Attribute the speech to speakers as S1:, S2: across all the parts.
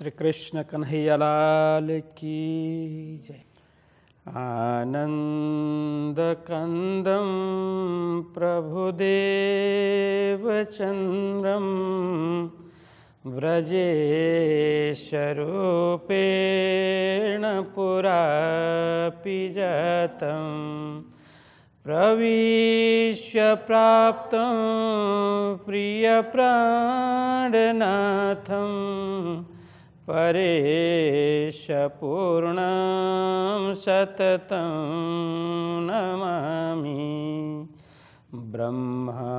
S1: श्री कृष्ण कन्हैया लाल की जय। आनंद कंदम प्रभुदेव चंद्रम व्रजेशरूपेण पुरापि जातं प्रविश्य प्राप्तं प्रियप्राणनाथं परेशपूर्णं सततं नमामि। ब्रह्मा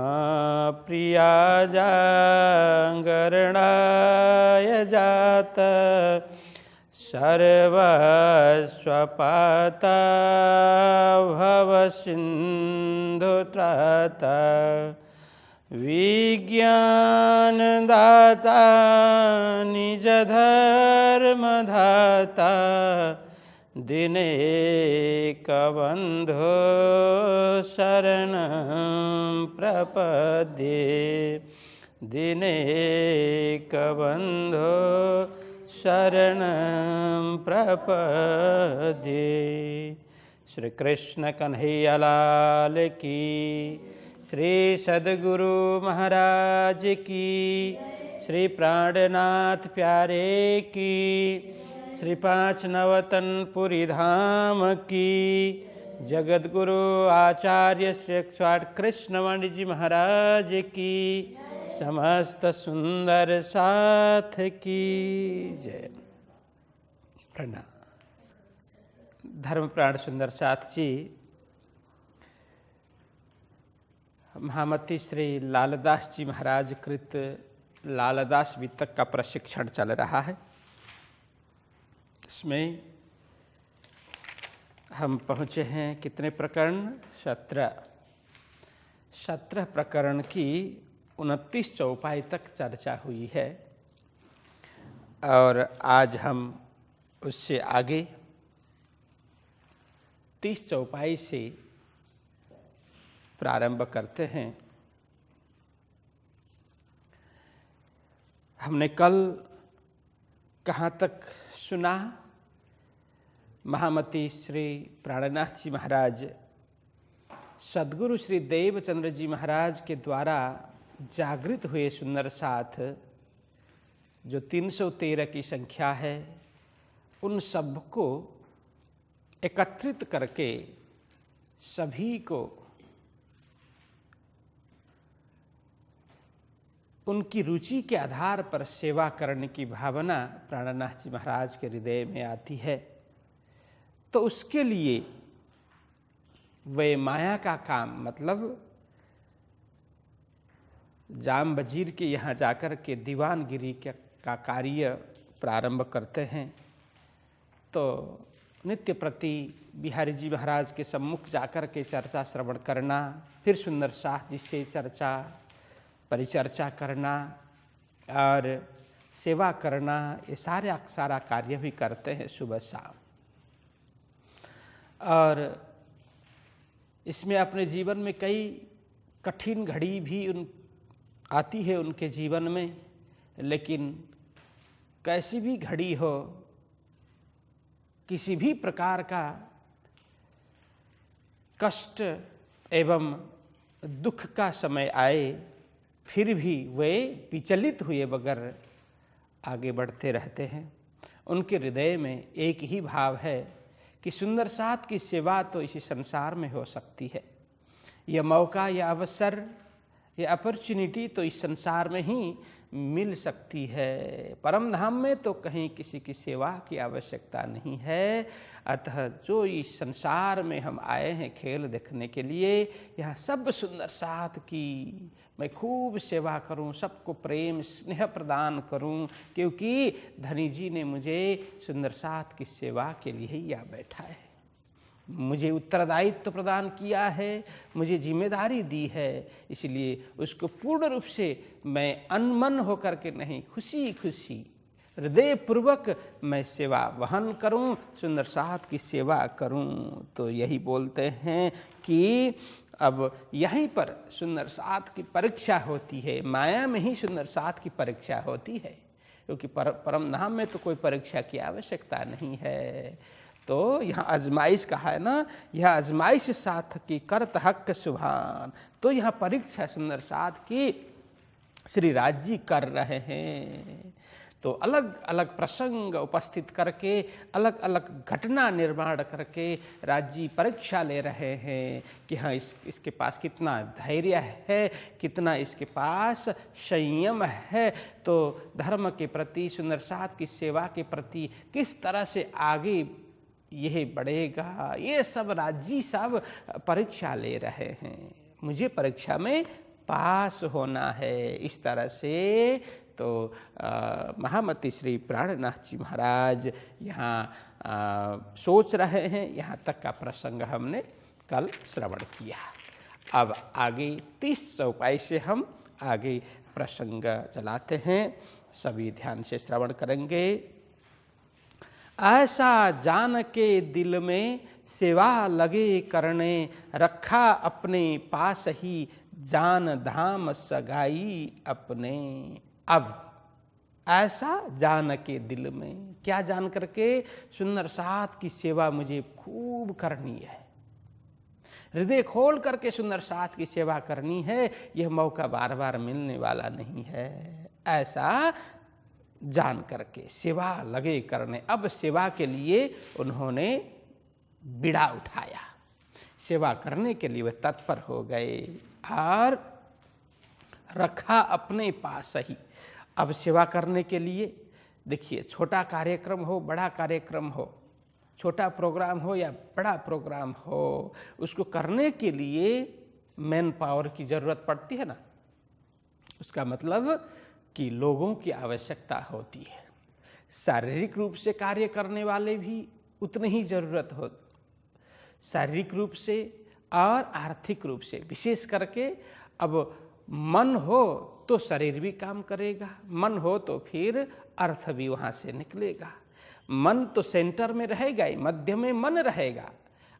S1: प्रियाजागरणाय जात सर्वस्वपाता भवसिन्धुत्राता विज्ञानदाता निजधर्मधाता दिनेकबन्धो शरणं प्रपद्ये दिनेकबन्धो शरणं प्रपद्ये। श्री कृष्ण कन्हैया लाल की, श्री सद्गुरु महाराज की, श्री प्राणनाथ प्यारे की, श्री पाँच नवतनपुरी धाम की, जगतगुरु आचार्य श्री 108 कृष्णवाणी जी महाराज की, समस्त सुंदर साथ की जय। प्रणाम। धर्म प्राण सुंदर साथ जी, महामती श्री लालदास जी महाराज कृत लालदास वितक का प्रशिक्षण चल रहा है। इसमें हम पहुँचे हैं कितने प्रकरण? 17 प्रकरण की 29 चौपाई तक चर्चा हुई है और आज हम उससे आगे 30 चौपाई से प्रारंभ करते हैं। हमने कल कहाँ तक सुना? महामती श्री प्राणनाथ जी महाराज सद्गुरु श्री देवचंद्र जी महाराज के द्वारा जागृत हुए सुंदर साथ जो 313 की संख्या है, उन सबको एकत्रित करके सभी को उनकी रुचि के आधार पर सेवा करने की भावना प्राणनाथ जी महाराज के हृदय में आती है। तो उसके लिए वे माया का काम, मतलब जाम वजीर के यहाँ जाकर के दीवानगिरी का कार्य प्रारंभ करते हैं। तो नित्य प्रति बिहारी जी महाराज के सम्मुख जाकर के चर्चा श्रवण करना, फिर सुंदर साथ जी से चर्चा परिचर्चा करना और सेवा करना, ये सारा कार्य भी करते हैं सुबह शाम। और इसमें अपने जीवन में कई कठिन घड़ी भी आती है उनके जीवन में, लेकिन कैसी भी घड़ी हो, किसी भी प्रकार का कष्ट एवं दुख का समय आए, फिर भी वे विचलित हुए बगैर आगे बढ़ते रहते हैं। उनके हृदय में एक ही भाव है कि सुंदर साथ की सेवा तो इसी संसार में हो सकती है। यह मौका, यह अवसर, ये अपॉर्चुनिटी तो इस संसार में ही मिल सकती है। परम धाम में तो कहीं किसी की सेवा की आवश्यकता नहीं है। अतः जो इस संसार में हम आए हैं खेल देखने के लिए, यहाँ सब सुंदर साथ की मैं खूब सेवा करूं, सबको प्रेम स्नेह प्रदान करूं, क्योंकि धनी जी ने मुझे सुंदर साथ की सेवा के लिए ही यहाँ बैठा है, मुझे उत्तरदायित्व प्रदान किया है, मुझे जिम्मेदारी दी है। इसलिए उसको पूर्ण रूप से मैं अनमन होकर के नहीं, खुशी खुशी हृदय पूर्वक मैं सेवा वहन करूं, सुंदर साथ की सेवा करूं। तो यही बोलते हैं कि अब यहीं पर सुंदर साथ की परीक्षा होती है, माया में ही सुंदर साथ की परीक्षा होती है। क्योंकि परम धाम में तो कोई परीक्षा की आवश्यकता नहीं है। तो यहाँ आजमाइश कहा है ना, यह आजमाइश साथ की करत हक सुभान। तो यहाँ परीक्षा सुंदर साथ की श्री राज जी कर रहे हैं। तो अलग अलग प्रसंग उपस्थित करके, अलग अलग घटना निर्माण करके राज जी परीक्षा ले रहे हैं कि हाँ इसके पास कितना धैर्य है, कितना इसके पास संयम है, तो धर्म के प्रति, सुंदर साथ की सेवा के प्रति किस तरह से आगे यह बढ़ेगा। ये सब राज जी सब परीक्षा ले रहे हैं, मुझे परीक्षा में पास होना है। इस तरह से तो महामती श्री प्राणनाथ जी महाराज यहाँ सोच रहे हैं। यहाँ तक का प्रसंग हमने कल श्रवण किया। अब आगे 30 चौपाई से हम आगे प्रसंग चलाते हैं, सभी ध्यान से श्रवण करेंगे। ऐसा जान के दिल में सेवा लगे करने, रखा अपने पास ही जान धाम सगाई अपने। अब ऐसा जान के दिल में, क्या जान करके, सुंदर साथ की सेवा मुझे खूब करनी है, हृदय खोल करके सुंदर साथ की सेवा करनी है, यह मौका बार बार मिलने वाला नहीं है। ऐसा जान करके सेवा लगे करने। अब सेवा के लिए उन्होंने बिड़ा उठाया, सेवा करने के लिए वे तत्पर हो गए और रखा अपने पास ही। अब सेवा करने के लिए देखिए, छोटा कार्यक्रम हो, बड़ा कार्यक्रम हो, छोटा प्रोग्राम हो या बड़ा प्रोग्राम हो, उसको करने के लिए मैन पावर की ज़रूरत पड़ती है ना। उसका मतलब कि लोगों की आवश्यकता होती है। शारीरिक रूप से कार्य करने वाले भी उतनी ही ज़रूरत हो, शारीरिक रूप से और आर्थिक रूप से। विशेष करके अब मन हो तो शरीर भी काम करेगा, मन हो तो फिर अर्थ भी वहाँ से निकलेगा। मन तो सेंटर में रहेगा ही, मध्य में मन रहेगा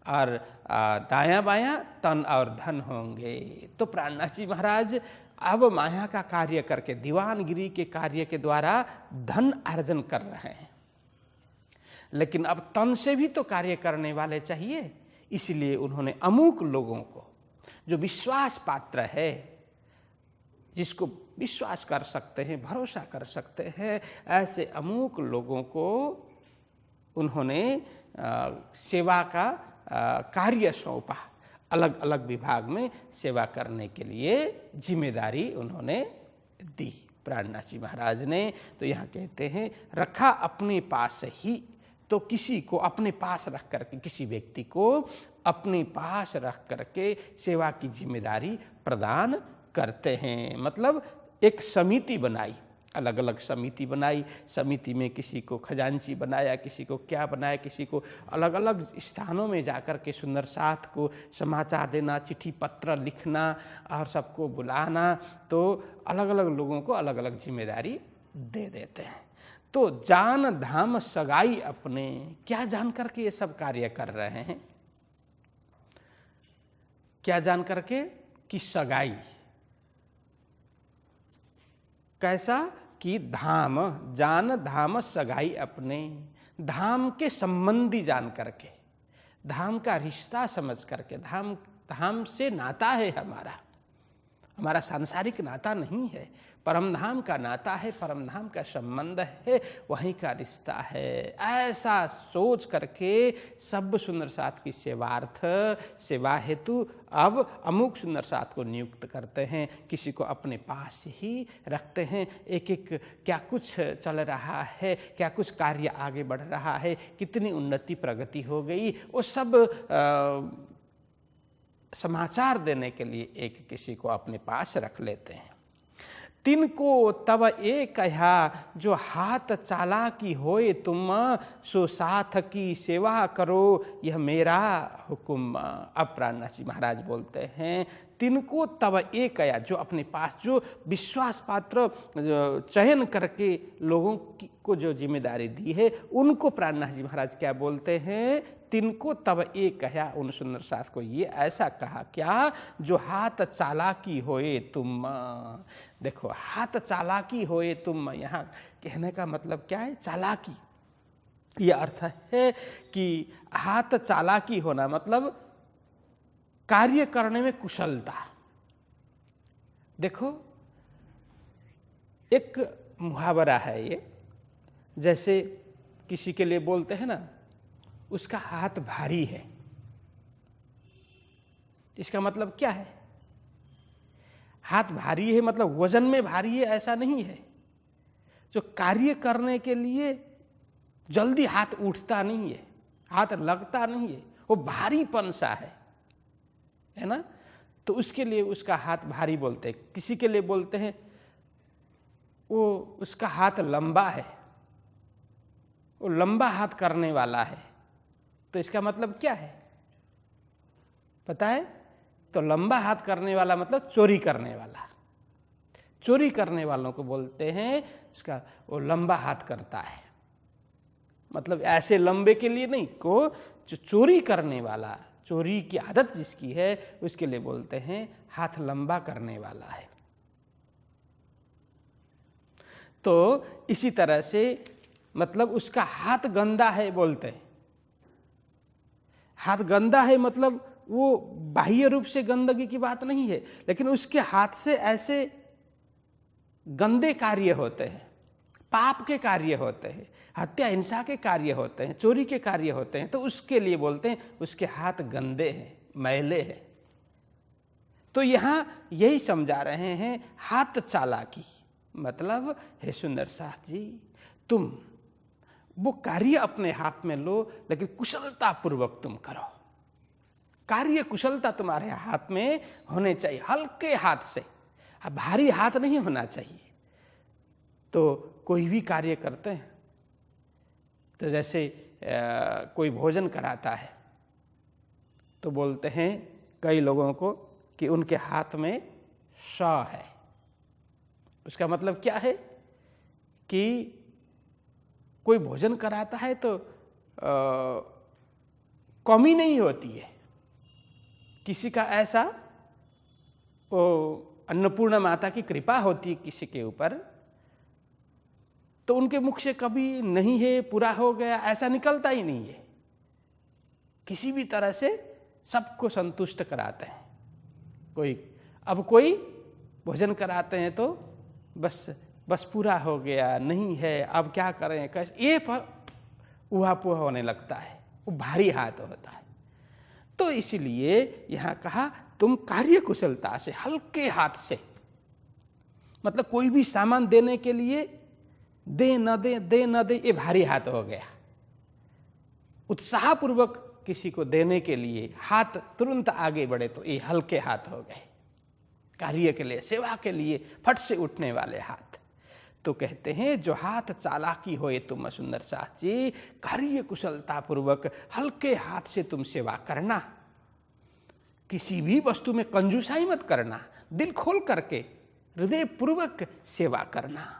S1: और दायां बायां तन और धन होंगे। तो प्राणनाथ जी महाराज अब माया का कार्य करके, दीवानगिरी के कार्य के द्वारा धन अर्जन कर रहे हैं, लेकिन अब तन से भी तो कार्य करने वाले चाहिए। इसलिए उन्होंने अमुक लोगों को, जो विश्वास पात्र है, जिसको विश्वास कर सकते हैं, भरोसा कर सकते हैं, ऐसे अमुक लोगों को उन्होंने सेवा का कार्य सौंपा। अलग अलग विभाग में सेवा करने के लिए जिम्मेदारी उन्होंने दी प्राणनाथ जी महाराज ने। तो यहाँ कहते हैं रखा अपने पास ही। तो किसी को अपने पास रख करके, किसी व्यक्ति को अपने पास रख करके सेवा की जिम्मेदारी प्रदान करते हैं। मतलब एक समिति बनाई, अलग अलग समिति बनाई, समिति में किसी को खजांची बनाया, किसी को क्या बनाया, किसी को अलग अलग स्थानों में जाकर के सुंदर साथ को समाचार देना, चिट्ठी पत्र लिखना और सबको बुलाना। तो अलग अलग लोगों को अलग अलग जिम्मेदारी दे देते हैं। तो जान धाम सगाई अपने, क्या जान करके ये सब कार्य कर रहे हैं, क्या जान करके कि सगाई कैसा कि धाम, जान धाम सगाई अपने, धाम के संबंधी जान करके, धाम का रिश्ता समझ करके। धाम से नाता है हमारा सांसारिक नाता नहीं है, परमधाम का नाता है, परमधाम का संबंध है, वहीं का रिश्ता है। ऐसा सोच करके सब सुंदर साथ की सेवार्थ, सेवा हेतु अब अमुक सुंदर साथ को नियुक्त करते हैं, किसी को अपने पास ही रखते हैं। एक एक क्या कुछ चल रहा है, क्या कुछ कार्य आगे बढ़ रहा है, कितनी उन्नति प्रगति हो गई, वो सब समाचार देने के लिए एक किसी को अपने पास रख लेते हैं। तिनको तब एक कहा जो हाथ चालाकी होए तुम, सो साथ की सेवा करो यह मेरा हुक्म। अब प्राणनाथ जी महाराज बोलते हैं तिनको तब एक कया, जो अपने पास जो विश्वास पात्र चयन करके लोगों को जो जिम्मेदारी दी है, उनको प्राणनाथ जी महाराज क्या बोलते हैं तिनको तब ये कहा, उन सुंदर साथ को ये ऐसा कहा क्या, जो हाथ चालाकी होए तुम। देखो, हाथ चालाकी होए तुम, यहाँ कहने का मतलब क्या है? चालाकी। ये अर्थ है कि हाथ चालाकी होना मतलब कार्य करने में कुशलता। देखो, एक मुहावरा है ये, जैसे किसी के लिए बोलते हैं ना, उसका हाथ भारी है। इसका मतलब क्या है? हाथ भारी है मतलब वजन में भारी है ऐसा नहीं है। जो कार्य करने के लिए जल्दी हाथ उठता नहीं है, हाथ लगता नहीं है, वो भारीपन सा है ना। तो उसके लिए उसका हाथ भारी बोलते हैं। किसी के लिए बोलते हैं वो उसका हाथ लंबा है, वो लंबा हाथ करने वाला है। तो इसका मतलब क्या है पता है? तो लंबा हाथ करने वाला मतलब चोरी करने वाला। चोरी करने वालों को बोलते हैं इसका वो लंबा हाथ करता है। मतलब ऐसे लंबे के लिए नहीं, को जो चोरी करने वाला, चोरी की आदत जिसकी है, उसके लिए बोलते हैं हाथ लंबा करने वाला है। तो इसी तरह से मतलब उसका हाथ गंदा है बोलते हैं। हाथ गंदा है मतलब वो बाह्य रूप से गंदगी की बात नहीं है, लेकिन उसके हाथ से ऐसे गंदे कार्य होते हैं, पाप के कार्य होते हैं, हत्या हिंसा के कार्य होते हैं, चोरी के कार्य होते हैं। तो उसके लिए बोलते हैं उसके हाथ गंदे हैं, मैले हैं। तो यहां यही समझा रहे हैं हाथ चालाकी मतलब, हे सुंदर साथ जी, तुम वो कार्य अपने हाथ में लो, लेकिन कुशलता पूर्वक तुम करो। कार्य कुशलता तुम्हारे हाथ में होने चाहिए, हल्के हाथ से। अब भारी हाथ नहीं होना चाहिए। तो कोई भी कार्य करते हैं तो जैसे कोई भोजन कराता है तो बोलते हैं कई लोगों को कि उनके हाथ में श है। उसका मतलब क्या है कि कोई भोजन कराता है तो कमी नहीं होती है। किसी का ऐसा वो अन्नपूर्णा माता की कृपा होती है किसी के ऊपर, तो उनके मुख से कभी नहीं है, पूरा हो गया, ऐसा निकलता ही नहीं है। किसी भी तरह से सबको संतुष्ट कराते हैं। कोई भोजन कराते हैं तो बस पूरा हो गया, नहीं है, अब क्या करें, कैसे, ये पर उहापोह होने लगता है, वो भारी हाथ होता है। तो इसलिए यहां कहा तुम कार्य कुशलता से, हल्के हाथ से, मतलब कोई भी सामान देने के लिए दे न दे ये भारी हाथ हो गया। उत्साहपूर्वक किसी को देने के लिए हाथ तुरंत आगे बढ़े तो ये हल्के हाथ हो गए। कार्य के लिए, सेवा के लिए फट से उठने वाले हाथ। तो कहते हैं जो हाथ चालाकी होए तुम सुंदर साथ जी, कार्य कुशलता पूर्वक हल्के हाथ से तुम सेवा करना। किसी भी वस्तु में कंजूसाई मत करना, दिल खोल करके हृदय पूर्वक सेवा करना।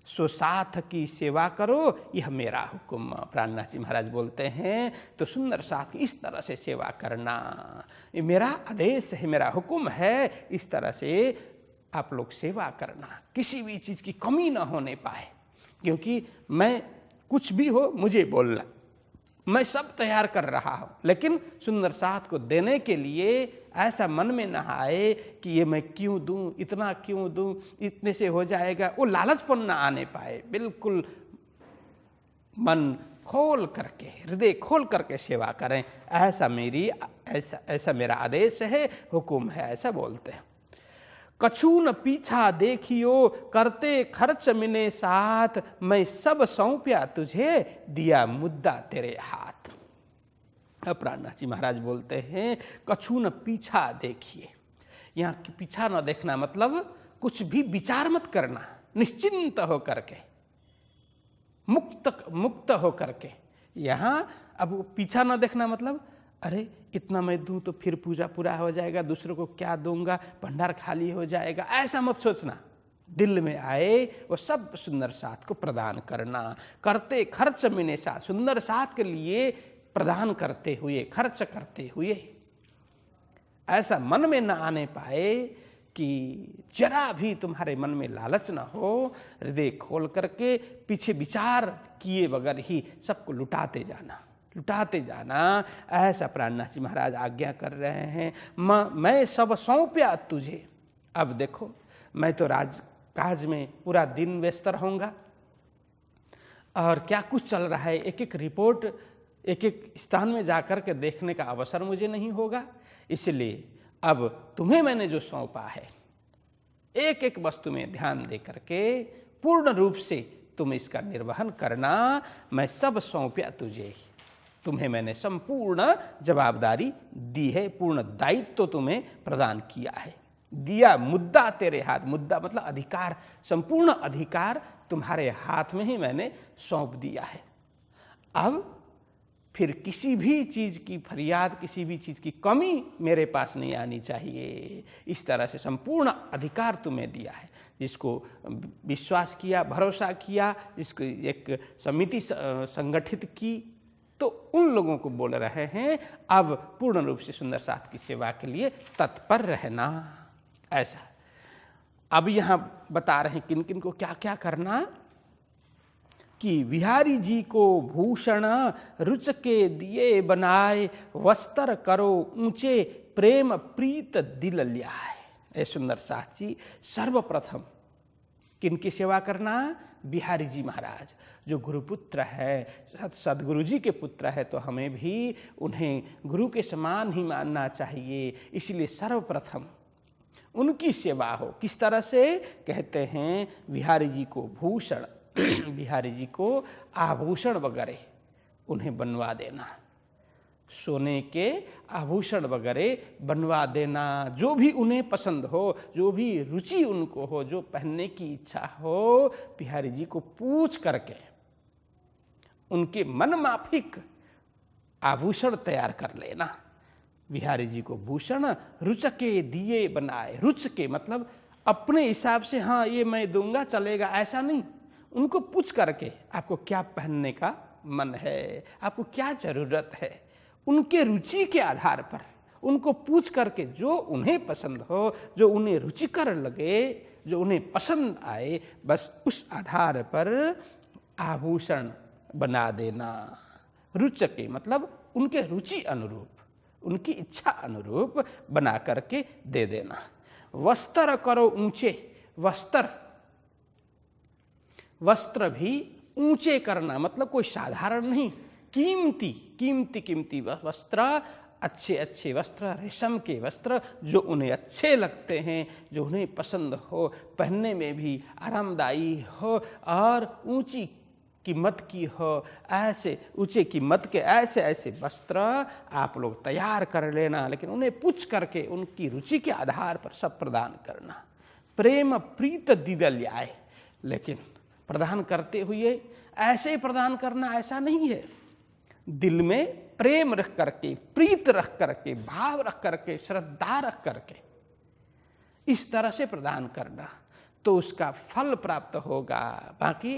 S1: सो साथ की सेवा करो, यह मेरा हुक्म। प्राणनाथ जी महाराज बोलते हैं तो सुंदर साथ की इस तरह से सेवा करना, ये मेरा आदेश है, मेरा हुक्म है। इस तरह से आप लोग सेवा करना, किसी भी चीज़ की कमी ना होने पाए। क्योंकि मैं कुछ भी हो मुझे बोलना, मैं सब तैयार कर रहा हूँ, लेकिन सुंदर साथ को देने के लिए ऐसा मन में ना आए कि ये मैं क्यों दूं, इतना क्यों दूं, इतने से हो जाएगा, वो लालचपन ना आने पाए। बिल्कुल मन खोल करके, हृदय खोल करके सेवा करें, ऐसा मेरा आदेश है, हुक्म है, ऐसा बोलते हैं। कछु न पीछा देखियो, करते खर्च मिने साथ, मैं सब सौंपया तुझे, दिया मुद्दा तेरे हाथ। प्राणनाथ जी महाराज बोलते हैं कछु न पीछा देखिए। यहाँ पीछा न देखना मतलब कुछ भी विचार मत करना, निश्चिंत हो करके, मुक्त हो करके। यहाँ अब पीछा न देखना मतलब अरे इतना मैं दूं तो फिर पूजा पूरा हो जाएगा, दूसरों को क्या दूंगा, भंडार खाली हो जाएगा, ऐसा मत सोचना। दिल में आए वो सब सुंदर साथ को प्रदान करना। करते खर्च मिने साथ, सुंदर साथ के लिए प्रदान करते हुए, खर्च करते हुए ऐसा मन में न आने पाए कि जरा भी तुम्हारे मन में लालच ना हो, हृदय खोल करके पीछे विचार किए बगैर ही सबको लुटाते जाना। ऐसा प्राणनाथ जी महाराज आज्ञा कर रहे हैं। मैं सब सौंपया तुझे। अब देखो, मैं तो राजकाज में पूरा दिन व्यस्त रहूँगा और क्या कुछ चल रहा है, एक एक रिपोर्ट एक एक स्थान में जाकर के देखने का अवसर मुझे नहीं होगा। इसलिए अब तुम्हें मैंने जो सौंपा है, एक एक वस्तु में ध्यान दे करके पूर्ण रूप से तुम इसका निर्वहन करना। मैं सब सौंपया तुझे, तुम्हें मैंने संपूर्ण जवाबदारी दी है, पूर्ण दायित्व तो तुम्हें प्रदान किया है, दिया। मुद्दा तेरे हाथ, मुद्दा मतलब अधिकार, संपूर्ण अधिकार तुम्हारे हाथ में ही मैंने सौंप दिया है। अब फिर किसी भी चीज़ की फरियाद, किसी भी चीज़ की कमी मेरे पास नहीं आनी चाहिए। इस तरह से संपूर्ण अधिकार तुम्हें दिया है। जिसको विश्वास किया, भरोसा किया, जिसको एक समिति संगठित की, तो उन लोगों को बोल रहे हैं अब पूर्ण रूप से सुंदर साथ की सेवा के लिए तत्पर रहना। ऐसा अब यहाँ बता रहे हैं किन किन को क्या क्या करना, कि बिहारी जी को भूषण रुच के दिए बनाए, वस्त्र करो ऊंचे प्रेम प्रीत दिल ल्याए। ए सुंदर साथ जी, सर्वप्रथम किनकी सेवा करना? बिहारी जी महाराज जो गुरुपुत्र है, सदगुरु जी के पुत्र है, तो हमें भी उन्हें गुरु के समान ही मानना चाहिए। इसलिए सर्वप्रथम उनकी सेवा हो। किस तरह से? कहते हैं बिहारी जी को भूषण, बिहारी जी को आभूषण वगैरह उन्हें बनवा देना, सोने के आभूषण वगैरह बनवा देना, जो भी उन्हें पसंद हो, जो भी रुचि उनको हो, जो पहनने की इच्छा हो, बिहारी जी को पूछ करके उनके मन माफिक आभूषण तैयार कर लेना। बिहारी जी को भूषण रुच के दिए बनाए। रुच के मतलब अपने हिसाब से, हाँ ये मैं दूंगा चलेगा, ऐसा नहीं। उनको पूछ करके आपको क्या पहनने का मन है, आपको क्या जरूरत है, उनके रुचि के आधार पर उनको पूछ करके जो उन्हें पसंद हो, जो उन्हें रुचिकर लगे, जो उन्हें पसंद आए, बस उस आधार पर आभूषण बना देना। रुच के मतलब उनके रुचि अनुरूप, उनकी इच्छा अनुरूप बना करके दे देना। वस्त्र करो ऊंचे। वस्त्र भी ऊंचे करना मतलब कोई साधारण नहीं, कीमती वस्त्र, अच्छे वस्त्र, रेशम के वस्त्र जो उन्हें अच्छे लगते हैं, जो उन्हें पसंद हो, पहनने में भी आरामदायी हो और ऊंची कीमत की हो, ऐसे ऊंचे कीमत के ऐसे वस्त्र आप लोग तैयार कर लेना। लेकिन उन्हें पूछ करके उनकी रुचि के आधार पर सब प्रदान करना। प्रेम प्रीत दिल ल्याए। लेकिन प्रदान करते हुए ऐसे प्रदान करना ऐसा नहीं है, दिल में प्रेम रख करके, प्रीत रख करके, भाव रख करके, श्रद्धा रख करके इस तरह से प्रदान करना, तो उसका फल प्राप्त होगा। बाकी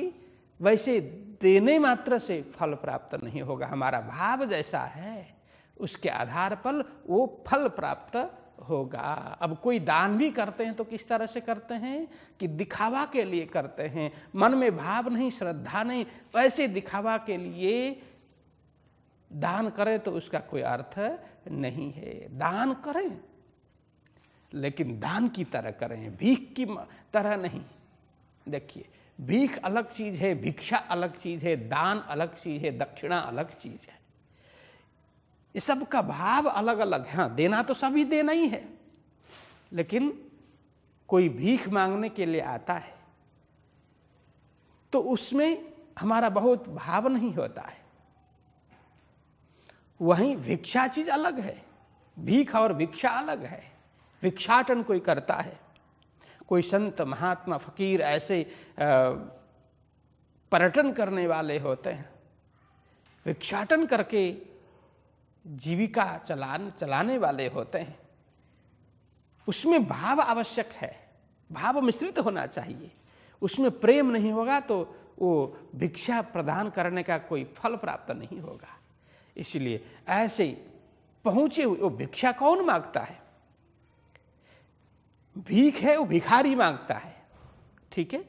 S1: वैसे देने मात्र से फल प्राप्त नहीं होगा। हमारा भाव जैसा है उसके आधार पर वो फल प्राप्त होगा। अब कोई दान भी करते हैं तो किस तरह से करते हैं कि दिखावा के लिए करते हैं, मन में भाव नहीं, श्रद्धा नहीं, वैसे दिखावा के लिए दान करें तो उसका कोई अर्थ नहीं है। दान करें लेकिन दान की तरह करें, भीख की तरह नहीं। देखिए, भीख अलग चीज है, भिक्षा अलग चीज है, दान अलग चीज है, दक्षिणा अलग चीज है। ये सब का भाव अलग अलग है। हाँ, देना तो सभी देना ही है, लेकिन कोई भीख मांगने के लिए आता है तो उसमें हमारा बहुत भाव नहीं होता है। वहीं भिक्षा चीज अलग है, भीख और भिक्षा अलग है। भिक्षाटन कोई करता है, कोई संत महात्मा फकीर ऐसे पर्यटन करने वाले होते हैं, भिक्षाटन करके जीविका चलाने वाले होते हैं। उसमें भाव आवश्यक है, भाव मिश्रित होना चाहिए। उसमें प्रेम नहीं होगा तो वो भिक्षा प्रदान करने का कोई फल प्राप्त नहीं होगा। इसलिए ऐसे पहुंचे हुए, वो भिक्षा कौन मांगता है? भीख है वो भिखारी मांगता है, ठीक है,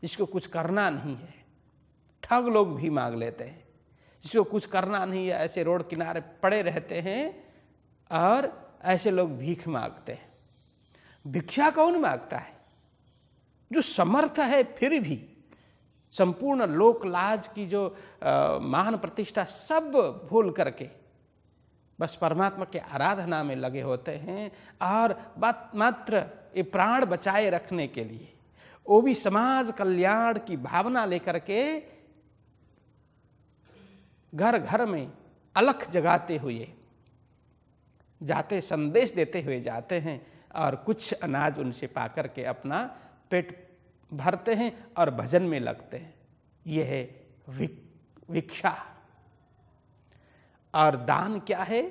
S1: जिसको कुछ करना नहीं है। ठग लोग भी मांग लेते हैं, जिसको कुछ करना नहीं है, ऐसे रोड किनारे पड़े रहते हैं और ऐसे लोग भीख मांगते हैं। भिक्षा कौन मांगता है? जो समर्थ है फिर भी संपूर्ण लोक लाज की जो मान प्रतिष्ठा सब भूल करके बस परमात्मा के आराधना में लगे होते हैं और मात्र ये प्राण बचाए रखने के लिए, वो भी समाज कल्याण की भावना लेकर के घर घर में अलख जगाते हुए जाते, संदेश देते हुए जाते हैं और कुछ अनाज उनसे पाकर के अपना पेट भरते हैं और भजन में लगते हैं। यह है भिक्षा। और दान क्या है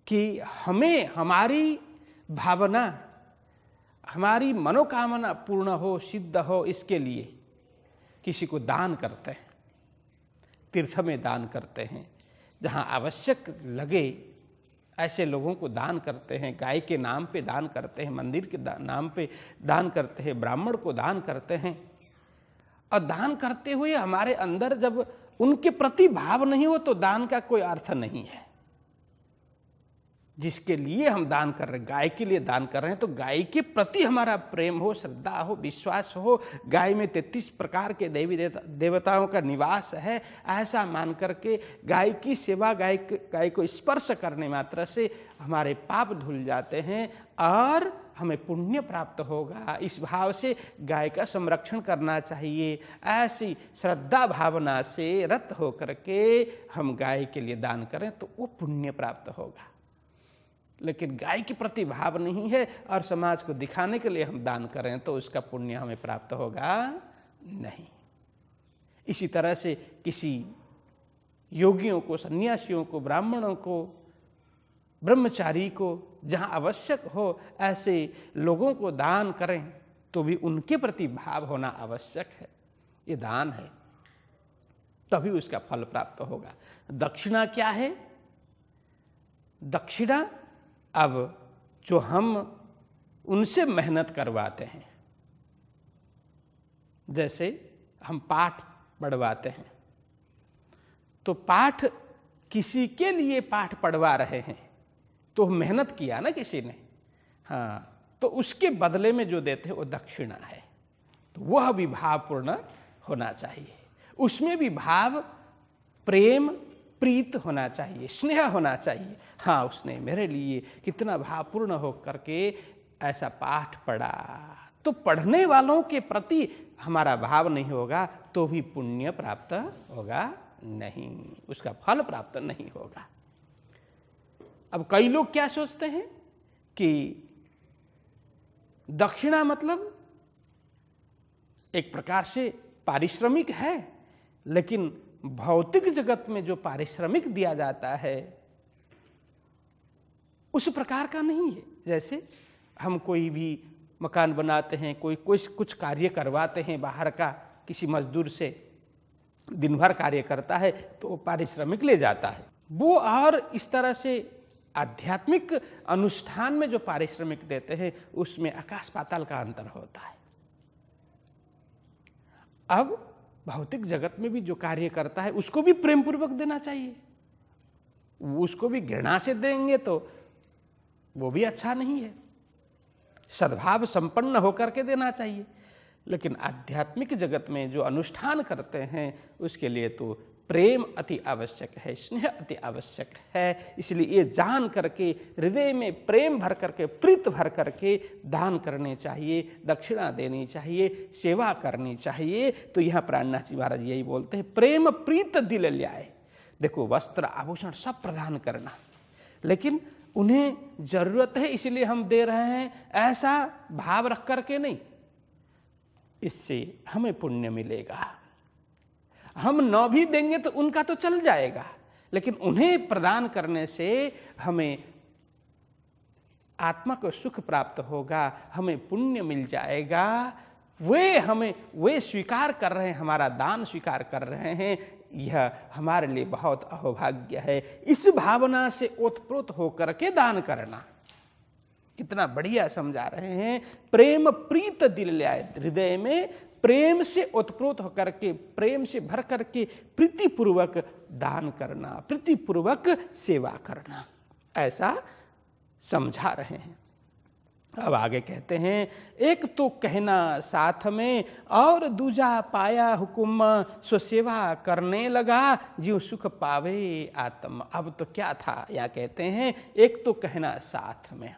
S1: कि हमें हमारी भावना, हमारी मनोकामना पूर्ण हो, सिद्ध हो, इसके लिए किसी को दान करते हैं। तीर्थ में दान करते हैं, जहाँ आवश्यक लगे ऐसे लोगों को दान करते हैं। गाय के नाम पे दान करते हैं, मंदिर के नाम पे दान करते हैं, ब्राह्मण को दान करते हैं। और दान करते हुए हमारे अंदर जब उनके प्रति भाव नहीं हो तो दान का कोई अर्थ नहीं है। जिसके लिए हम दान कर रहे हैं, गाय के लिए दान कर रहे हैं, तो गाय के प्रति हमारा प्रेम हो, श्रद्धा हो, विश्वास हो। गाय में 33 प्रकार के देवी देवताओं का निवास है, ऐसा मान करके गाय की सेवा, गाय को स्पर्श करने मात्र से हमारे पाप धुल जाते हैं और हमें पुण्य प्राप्त होगा। इस भाव से गाय का संरक्षण करना चाहिए। ऐसी श्रद्धा भावना से रत होकर के हम गाय के लिए दान करें तो वो पुण्य प्राप्त होगा। लेकिन गाय के प्रति भाव नहीं है और समाज को दिखाने के लिए हम दान करें तो उसका पुण्य हमें प्राप्त होगा नहीं। इसी तरह से किसी योगियों को, सन्यासियों को, ब्राह्मणों को, ब्रह्मचारी को जहाँ आवश्यक हो ऐसे लोगों को दान करें तो भी उनके प्रति भाव होना आवश्यक है। ये दान है, तभी उसका फल प्राप्त होगा। दक्षिणा क्या है? दक्षिणा अब जो हम उनसे मेहनत करवाते हैं, जैसे हम पाठ पढ़वाते हैं, तो पाठ किसी के लिए पाठ पढ़वा रहे हैं तो मेहनत किया ना किसी ने, हाँ, तो उसके बदले में जो देते हैं वो दक्षिणा है। तो वह भी भावपूर्ण होना चाहिए, उसमें भी भाव, प्रेम, प्रीत होना चाहिए, स्नेह होना चाहिए। हाँ, उसने मेरे लिए कितना भावपूर्ण हो करके ऐसा पाठ पढ़ा, तो पढ़ने वालों के प्रति हमारा भाव नहीं होगा तो भी पुण्य प्राप्त होगा नहीं, उसका फल प्राप्त नहीं होगा। अब कई लोग क्या सोचते हैं कि दक्षिणा मतलब एक प्रकार से पारिश्रमिक है, लेकिन भौतिक जगत में जो पारिश्रमिक दिया जाता है उस प्रकार का नहीं है। जैसे हम कोई भी मकान बनाते हैं, कोई कुछ कार्य करवाते हैं बाहर का, किसी मजदूर से दिन भर कार्य करता है तो वो पारिश्रमिक ले जाता है वो। और इस तरह से आध्यात्मिक अनुष्ठान में जो पारिश्रमिक देते हैं उसमें आकाश पाताल का अंतर होता है। अब भौतिक जगत में भी जो कार्य करता है उसको भी प्रेम पूर्वक देना चाहिए। उसको भी घृणा से देंगे तो वो भी अच्छा नहीं है, सद्भाव संपन्न होकर के देना चाहिए। लेकिन आध्यात्मिक जगत में जो अनुष्ठान करते हैं उसके लिए तो प्रेम अति आवश्यक है, स्नेह अति आवश्यक है। इसलिए ये जान करके हृदय में प्रेम भर करके, प्रीत भर करके दान करने चाहिए, दक्षिणा देनी चाहिए, सेवा करनी चाहिए। तो यहाँ प्राणनाथ जी महाराज यही बोलते हैं, प्रेम प्रीत दिल ल्याए। देखो, वस्त्र आभूषण सब प्रदान करना, लेकिन उन्हें जरूरत है इसलिए हम दे रहे हैं, ऐसा भाव रख करके नहीं। इससे हमें पुण्य मिलेगा। हम न भी देंगे तो उनका तो चल जाएगा, लेकिन उन्हें प्रदान करने से हमें आत्मा को सुख प्राप्त होगा, हमें पुण्य मिल जाएगा, वे स्वीकार कर रहे हैं, हमारा दान स्वीकार कर रहे हैं, यह हमारे लिए बहुत अहोभाग्य है। इस भावना से ओतप्रोत होकर के दान करना कितना बढ़िया समझा रहे हैं। प्रेम प्रीत दिल लाए, हृदय में प्रेम से ओतप्रोत होकर के, प्रेम से भर करके प्रीतिपूर्वक दान करना, प्रीतिपूर्वक सेवा करना, ऐसा समझा रहे हैं। अब आगे कहते हैं, एक तो कहना साथ में और दूजा पाया हुकुम, सो सेवा करने लगा जीव सुख पावे आत्म। अब तो क्या था, या कहते हैं एक तो कहना साथ में,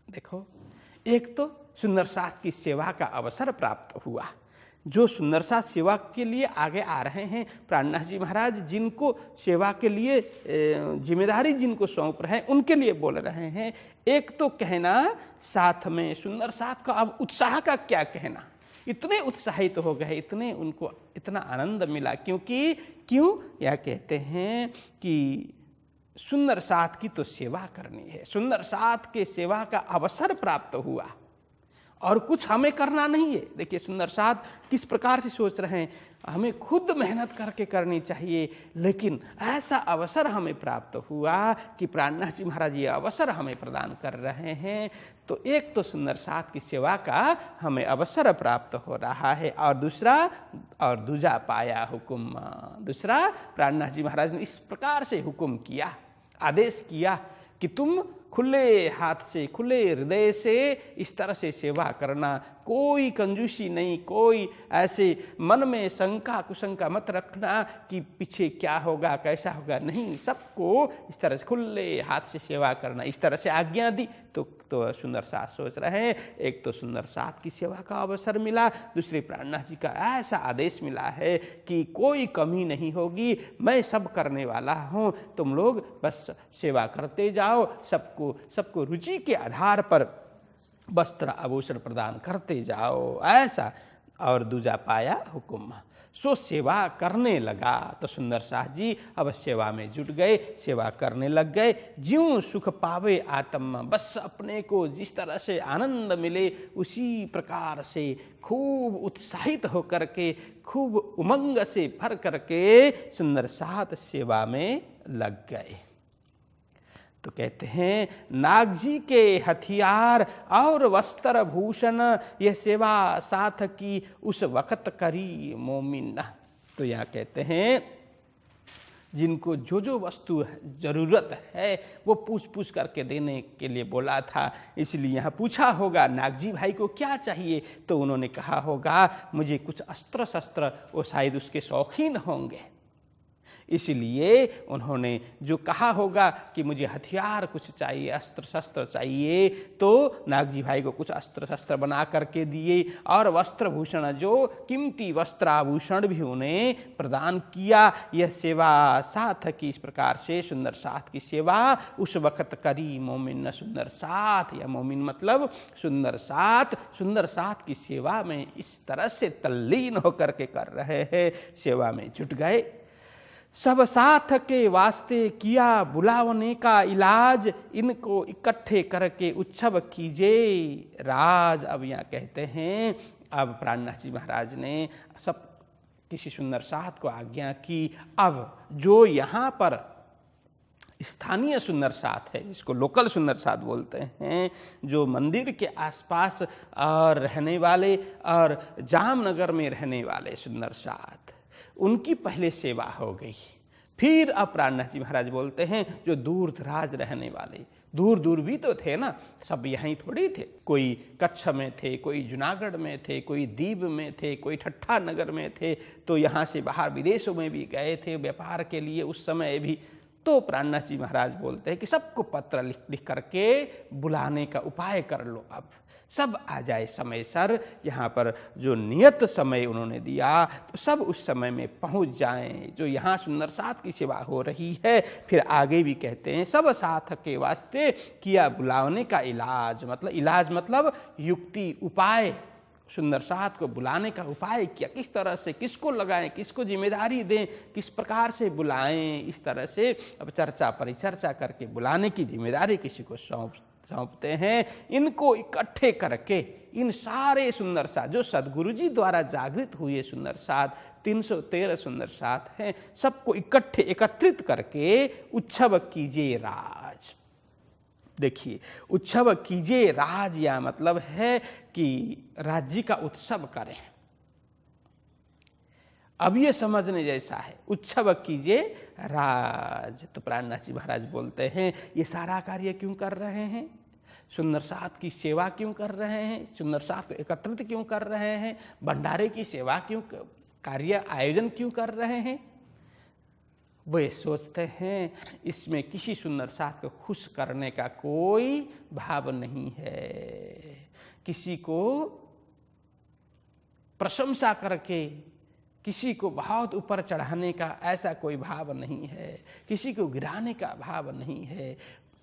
S1: देखो एक तो सुंदर साथ की सेवा का अवसर प्राप्त हुआ। जो सुंदर साथ सेवा के लिए आगे आ रहे हैं, प्राणनाथ जी महाराज जिनको सेवा के लिए जिम्मेदारी जिनको सौंप रहे हैं, उनके लिए बोल रहे हैं। एक तो कहना साथ में, सुंदर साथ का अब उत्साह का क्या कहना, इतने उत्साहित हो गए, इतने उनको इतना आनंद मिला, क्यों या कहते हैं कि सुंदर साथ की तो सेवा करनी है, सुंदर साथ के सेवा का अवसर प्राप्त हुआ और कुछ हमें करना नहीं है। देखिए सुंदर साथ किस प्रकार से सोच रहे हैं, हमें खुद मेहनत करके करनी चाहिए, लेकिन ऐसा अवसर हमें प्राप्त हुआ कि प्राणनाथ जी महाराज ये अवसर हमें प्रदान कर रहे हैं। तो एक तो सुंदर साथ की सेवा का हमें अवसर प्राप्त हो रहा है, और दूजा पाया हुकुम, दूसरा प्राणनाथ जी महाराज ने इस प्रकार से हुकुम किया, आदेश किया कि तुम खुले हाथ से, खुले हृदय से इस तरह से सेवा करना, कोई कंजूसी नहीं, कोई ऐसे मन में शंका कुशंका मत रखना कि पीछे क्या होगा कैसा होगा, नहीं, सबको इस तरह से खुले हाथ से सेवा करना, इस तरह से आज्ञा दी। तो सुंदर साथ सोच रहे हैं, एक तो सुंदर साथ की सेवा का अवसर मिला, दूसरे प्राणनाथ जी का ऐसा आदेश मिला है कि कोई कमी नहीं होगी, मैं सब करने वाला हूँ, तुम लोग बस सेवा करते जाओ, सबको रुचि के आधार पर वस्त्र आभूषण प्रदान करते जाओ, ऐसा। और दूजा पाया हुकुम, सो सेवा करने लगा। तो सुंदर साथ जी अब सेवा में जुट गए, सेवा करने लग गए। ज्यों सुख पावे आत्म, बस अपने को जिस तरह से आनंद मिले उसी प्रकार से खूब उत्साहित होकर के, खूब उमंग से भर करके सुंदर साथ सेवा में लग गए। तो कहते हैं, नाग जी के हथियार और वस्त्र भूषण, यह सेवा साथ की उस वक्त करी मोमिन। तो यहाँ कहते हैं, जिनको जो वस्तु जरूरत है वो पूछ करके देने के लिए बोला था, इसलिए यहाँ पूछा होगा नागजी भाई को क्या चाहिए, तो उन्होंने कहा होगा मुझे कुछ अस्त्र शस्त्र, वो शायद उसके शौकीन होंगे, इसलिए उन्होंने जो कहा होगा कि मुझे हथियार कुछ चाहिए, अस्त्र शस्त्र चाहिए, तो नागजी भाई को कुछ अस्त्र शस्त्र बना करके दिए, और वस्त्र भूषण, जो कीमती वस्त्र आभूषण भी उन्हें प्रदान किया। यह सेवा साथ की इस प्रकार से सुंदर साथ की सेवा उस वक्त करी मोमिन, सुंदर साथ, या मोमिन मतलब सुंदर साथ की सेवा में इस तरह से तल्लीन होकर के कर रहे हैं, सेवा में जुट गए। सब साथ के वास्ते किया बुलावने का इलाज, इनको इकट्ठे करके उत्सव कीजिए राज। अब यहाँ कहते हैं, अब प्राणनाथ जी महाराज ने सब किसी सुंदर साथ को आज्ञा की। अब जो यहाँ पर स्थानीय सुंदर साथ है, जिसको लोकल सुंदर साथ बोलते हैं, जो मंदिर के आसपास और रहने वाले और जामनगर में रहने वाले सुंदर साथ, उनकी पहले सेवा हो गई। फिर अब प्राणनाथ जी महाराज बोलते हैं जो दूर दराज रहने वाले, दूर भी तो थे ना, सब यहीं थोड़ी थे, कोई कच्छ में थे, कोई जूनागढ़ में थे, कोई दीव में थे, कोई ठट्ठा नगर में थे, तो यहाँ से बाहर विदेशों में भी गए थे व्यापार के लिए उस समय भी। तो प्राणनाथ जी महाराज बोलते हैं कि सबको पत्र लिख करके बुलाने का उपाय कर लो, अब सब आ जाए समय सर। यहाँ पर जो नियत समय उन्होंने दिया, तो सब उस समय में पहुँच जाएं, जो यहाँ सुंदर साथ की सेवा हो रही है। फिर आगे भी कहते हैं, सब साथ के वास्ते किया बुलाने का इलाज मतलब युक्ति, उपाय, सुंदर साथ को बुलाने का उपाय किया, किस तरह से, किसको लगाएं, किसको जिम्मेदारी दें, किस प्रकार से बुलाएं, इस तरह से अब चर्चा परिचर्चा करके बुलाने की जिम्मेदारी किसी को सौंपते हैं। इनको इकट्ठे करके इन सारे सुंदर साथ जो सदगुरु जी द्वारा जागृत हुए सुंदर साथ 313 सुंदर साथ हैं, सबको इकट्ठे एकत्रित करके उत्सव कीजिए राज। देखिए, उत्सव कीजिए राज या मतलब है कि राज्य का उत्सव करें। अब ये समझने जैसा है, उत्सव कीजिए राज। तो प्राणनाथ जी महाराज बोलते हैं ये सारा कार्य क्यों कर रहे हैं, सुंदर साथ की सेवा क्यों कर रहे हैं, सुंदर साथ को एकत्रित क्यों कर रहे हैं, भंडारे की सेवा क्यों, कार्य आयोजन क्यों कर रहे हैं। वे सोचते हैं इसमें किसी सुंदर साथ को खुश करने का कोई भाव नहीं है, किसी को प्रशंसा करके किसी को बहुत ऊपर चढ़ाने का ऐसा कोई भाव नहीं है, किसी को गिराने का भाव नहीं है,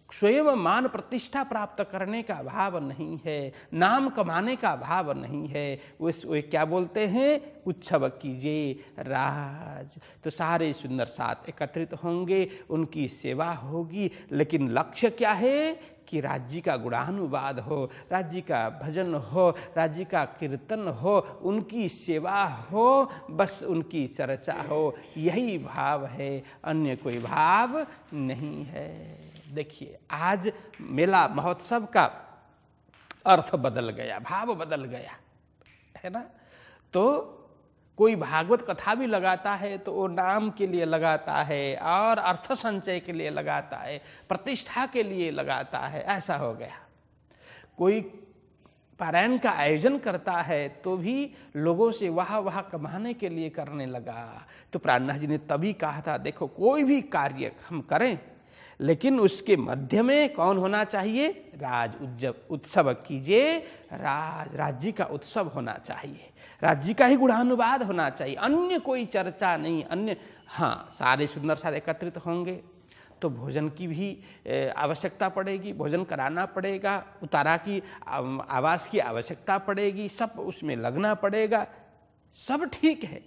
S1: स्वयं मान प्रतिष्ठा प्राप्त करने का भाव नहीं है, नाम कमाने का भाव नहीं है। वे क्या बोलते हैं, उत्सव कीजिए राज। तो सारे सुंदर साथ एकत्रित होंगे, उनकी सेवा होगी, लेकिन लक्ष्य क्या है कि राज्य का गुणानुवाद हो, राज्य का भजन हो, राज्य का कीर्तन हो, उनकी सेवा हो, बस उनकी चर्चा हो, यही भाव है, अन्य कोई भाव नहीं है। देखिए, आज मेला महोत्सव का अर्थ बदल गया, भाव बदल गया है ना। तो कोई भागवत कथा भी लगाता है तो वो नाम के लिए लगाता है और अर्थ संचय के लिए लगाता है, प्रतिष्ठा के लिए लगाता है, ऐसा हो गया। कोई पारायण का आयोजन करता है तो भी लोगों से वाह कमाने के लिए करने लगा। तो प्राणनाथ जी ने तभी कहा था, देखो कोई भी कार्य हम करें लेकिन उसके मध्य में कौन होना चाहिए, राज। उत्सव कीजिए राज, राज्य का उत्सव होना चाहिए, राज्य का ही गुणानुवाद होना चाहिए, अन्य कोई चर्चा नहीं। अन्य हाँ, सारे सुंदर साथ एकत्रित होंगे तो भोजन की भी आवश्यकता पड़ेगी, भोजन कराना पड़ेगा, उतारा की आवास की आवश्यकता पड़ेगी, सब उसमें लगना पड़ेगा, सब ठीक है,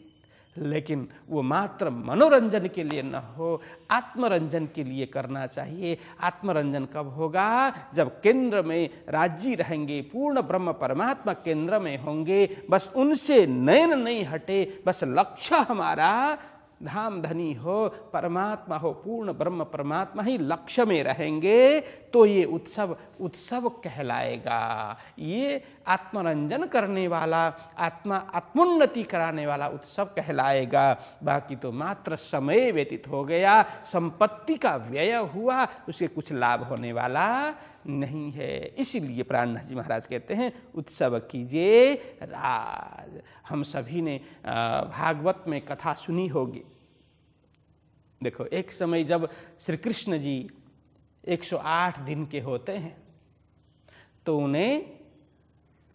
S1: लेकिन वो मात्र मनोरंजन के लिए न हो, आत्मरंजन के लिए करना चाहिए। आत्मरंजन कब होगा, जब केंद्र में राज्य रहेंगे, पूर्ण ब्रह्म परमात्मा केंद्र में होंगे, बस उनसे नयन नहीं हटे, बस लक्ष्य हमारा धाम धनी हो, परमात्मा हो, पूर्ण ब्रह्म परमात्मा ही लक्ष्य में रहेंगे, तो ये उत्सव कहलाएगा। ये आत्मरंजन करने वाला, आत्मोन्नति कराने वाला उत्सव कहलाएगा। बाकी तो मात्र समय व्यतीत हो गया, संपत्ति का व्यय हुआ, उसके कुछ लाभ होने वाला नहीं है। इसीलिए प्राणनाथ जी महाराज कहते हैं उत्सव कीजिए राज। हम सभी ने भागवत में कथा सुनी होगी। देखो, एक समय जब श्री कृष्ण जी 108 दिन के होते हैं तो उन्हें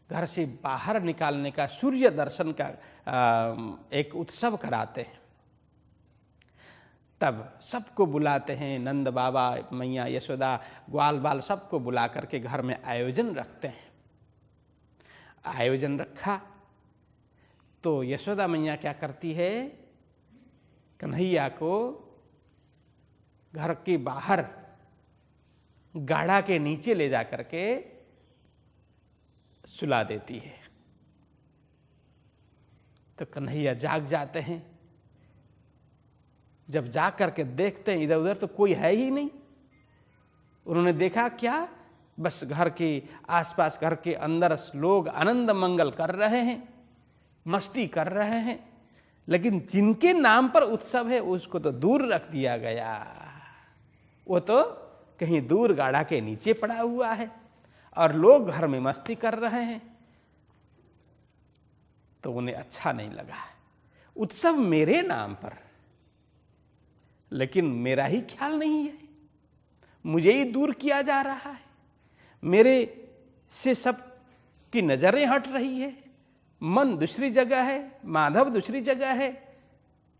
S1: घर से बाहर निकालने का, सूर्य दर्शन का एक उत्सव कराते हैं। तब सबको बुलाते हैं, नंद बाबा, मैया यशोदा, ग्वाल बाल सबको बुला करके घर में आयोजन रखते हैं। आयोजन रखा तो यशोदा मैया क्या करती है, कन्हैया को घर के बाहर गाढ़ा के नीचे ले जा करके सुला देती है। तो कन्हैया जाग जाते हैं। जब जाग करके देखते हैं इधर उधर तो कोई है ही नहीं। उन्होंने देखा क्या, बस घर के आसपास, घर के अंदर लोग आनंद मंगल कर रहे हैं, मस्ती कर रहे हैं, लेकिन जिनके नाम पर उत्सव है उसको तो दूर रख दिया गया। वो तो कहीं दूर गाढ़ा के नीचे पड़ा हुआ है और लोग घर में मस्ती कर रहे हैं। तो उन्हें अच्छा नहीं लगा। उत्सव मेरे नाम पर, लेकिन मेरा ही ख्याल नहीं है, मुझे ही दूर किया जा रहा है, मेरे से सब की नजरें हट रही है, मन दूसरी जगह है, माधव दूसरी जगह है।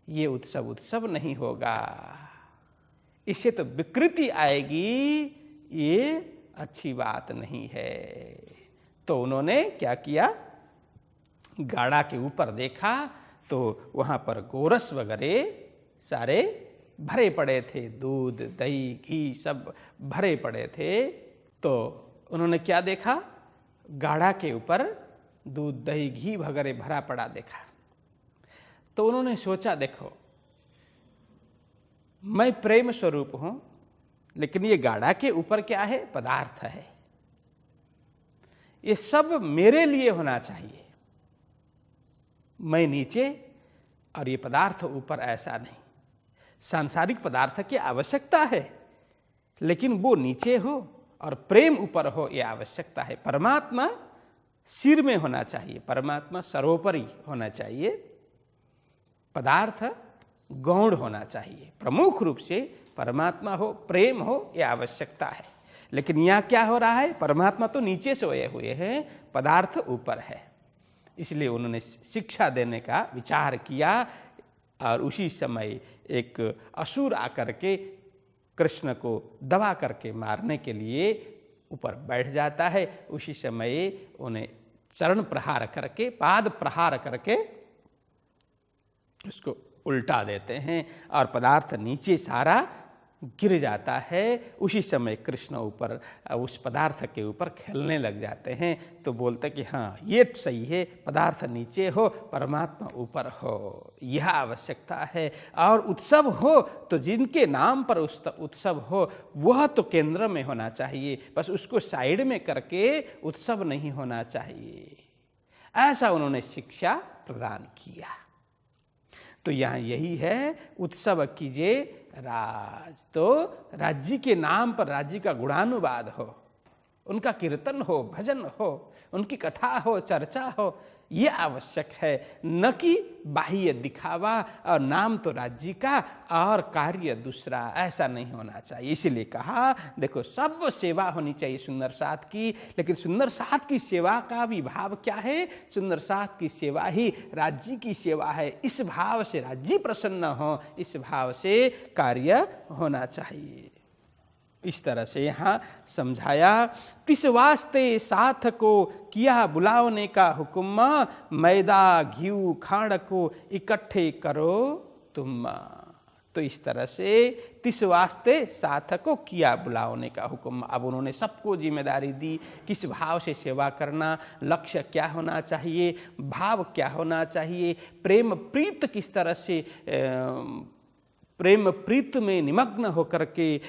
S1: ये उत्सव नहीं होगा, इससे तो विकृति आएगी, ये अच्छी बात नहीं है। तो उन्होंने क्या किया, गाड़ा के ऊपर देखा तो वहां पर गोरस वगैरह सारे भरे पड़े थे, दूध दही घी सब भरे पड़े थे। तो उन्होंने क्या देखा? गाड़ा के ऊपर दूध दही घी वगैरह भरा पड़ा देखा। तो उन्होंने सोचा, देखो मैं प्रेम स्वरूप हूं, लेकिन ये गाड़ा के ऊपर क्या है? पदार्थ है। ये सब मेरे लिए होना चाहिए, मैं नीचे और ये पदार्थ ऊपर, ऐसा नहीं। सांसारिक पदार्थ की आवश्यकता है, लेकिन वो नीचे हो और प्रेम ऊपर हो, ये आवश्यकता है। परमात्मा सिर में होना चाहिए, परमात्मा सर्वोपरि होना चाहिए, पदार्थ गौण होना चाहिए। प्रमुख रूप से परमात्मा हो, प्रेम हो, ये आवश्यकता है। लेकिन यहाँ क्या हो रहा है? परमात्मा तो नीचे सोए हुए हैं, पदार्थ ऊपर है। इसलिए उन्होंने शिक्षा देने का विचार किया और उसी समय एक असुर आकर के कृष्ण को दबा करके मारने के लिए ऊपर बैठ जाता है। उसी समय उन्हें चरण प्रहार करके, पाद प्रहार करके उसको उल्टा देते हैं और पदार्थ नीचे सारा गिर जाता है। उसी समय कृष्ण ऊपर, उस पदार्थ के ऊपर खेलने लग जाते हैं। तो बोलते कि हाँ, ये सही है, पदार्थ नीचे हो, परमात्मा ऊपर हो, यह आवश्यकता है। और उत्सव हो तो जिनके नाम पर उत्सव हो वह तो केंद्र में होना चाहिए, बस उसको साइड में करके उत्सव नहीं होना चाहिए। ऐसा उन्होंने शिक्षा प्रदान किया। तो यहाँ यही है, उत्सव कीजिए राज। तो राज्य के नाम पर राज्य का गुणानुवाद हो, उनका कीर्तन हो, भजन हो, उनकी कथा हो, चर्चा हो, ये आवश्यक है, न कि बाह्य दिखावा। और नाम तो राज्य का और कार्य दूसरा, ऐसा नहीं होना चाहिए। इसलिए कहा, देखो सब सेवा होनी चाहिए सुंदर साथ की, लेकिन सुंदर साथ की सेवा का भी भाव क्या है? सुंदर साथ की सेवा ही राज्य की सेवा है। इस भाव से राज्य प्रसन्न हो, इस भाव से कार्य होना चाहिए। इस तरह से यहाँ समझाया। तिस वास्ते साथ को किया बुलावने का हुक्म, मैदा घी खाड़ को इकट्ठे करो तुम। तो इस तरह से तिस वास्ते साथ को किया बुलावने का हुक्म। अब उन्होंने सबको जिम्मेदारी दी, किस भाव से सेवा करना, लक्ष्य क्या होना चाहिए, भाव क्या होना चाहिए, प्रेम प्रीत किस तरह से, प्रेम प्रीत में निमग्न होकर के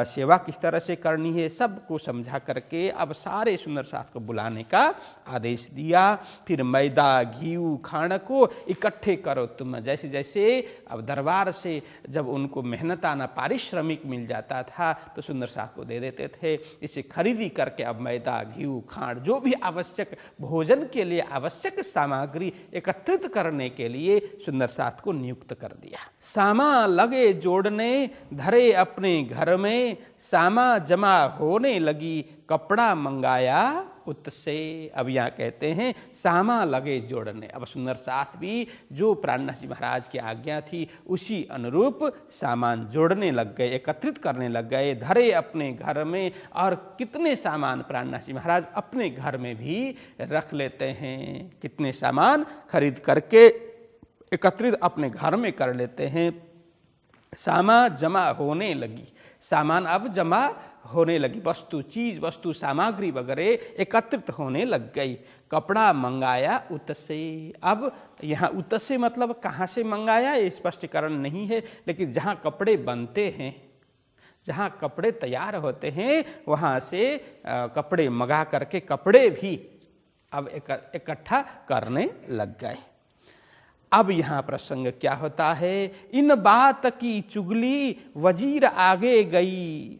S1: सेवा किस तरह से करनी है, सबको समझा करके अब सारे सुंदर साथ को बुलाने का आदेश दिया। फिर मैदा घी खाण को इकट्ठे करो तुम। जैसे जैसे अब दरबार से जब उनको मेहनताना पारिश्रमिक मिल जाता था तो सुंदर साथ को दे देते थे। इसे खरीदी करके अब मैदा घी खाण जो भी आवश्यक भोजन के लिए आवश्यक सामग्री एकत्रित करने के लिए सुंदर साथ को नियुक्त कर दिया। सामा लगे जोड़ने धरे अपने घर में, सामा जमा होने लगी कपड़ा मंगाया उत्से। अब यहाँ कहते हैं सामा लगे जोड़ने। अब सुंदर साथ भी जो प्राणनाथ जी महाराज की आज्ञा थी उसी अनुरूप सामान जोड़ने लग गए, एकत्रित करने लग गए, धरे अपने घर में। और कितने सामान प्राणनाथ जी महाराज अपने घर में भी रख लेते हैं, कितने सामान खरीद करके एकत्रित अपने घर में कर लेते हैं। सामा जमा होने लगी, सामान अब जमा होने लगी, वस्तु चीज वस्तु सामग्री वगैरह एकत्रित होने लग गई। कपड़ा मंगाया उत्से। अब यहाँ उत्से मतलब कहाँ से मंगाया ये स्पष्टीकरण नहीं है, लेकिन जहाँ कपड़े बनते हैं, जहाँ कपड़े तैयार होते हैं वहाँ से कपड़े मंगा करके कपड़े भी अब इकट्ठा करने लग गए। अब यहाँ प्रसंग क्या होता है? इन बात की चुगली वजीर आगे गई,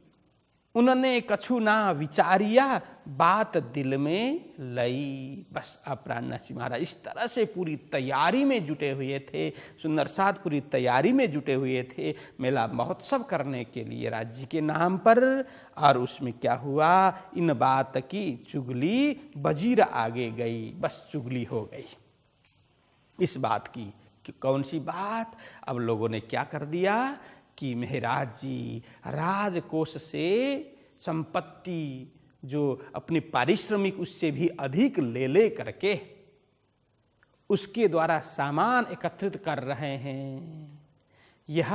S1: उन्होंने कछु ना विचारिया बात दिल में लई। बस अब प्राणनाथ जी महाराज इस तरह से पूरी तैयारी में जुटे हुए थे, सुंदर साथ पूरी तैयारी में जुटे हुए थे मेला महोत्सव करने के लिए राज्य के नाम पर। और उसमें क्या हुआ? इन बात की चुगली वजीर आगे गई, बस चुगली हो गई इस बात की। कि कौन सी बात? अब लोगों ने क्या कर दिया कि महाराज जी राजकोष से संपत्ति जो अपने पारिश्रमिक उससे भी अधिक ले करके उसके द्वारा सामान एकत्रित कर रहे हैं। यह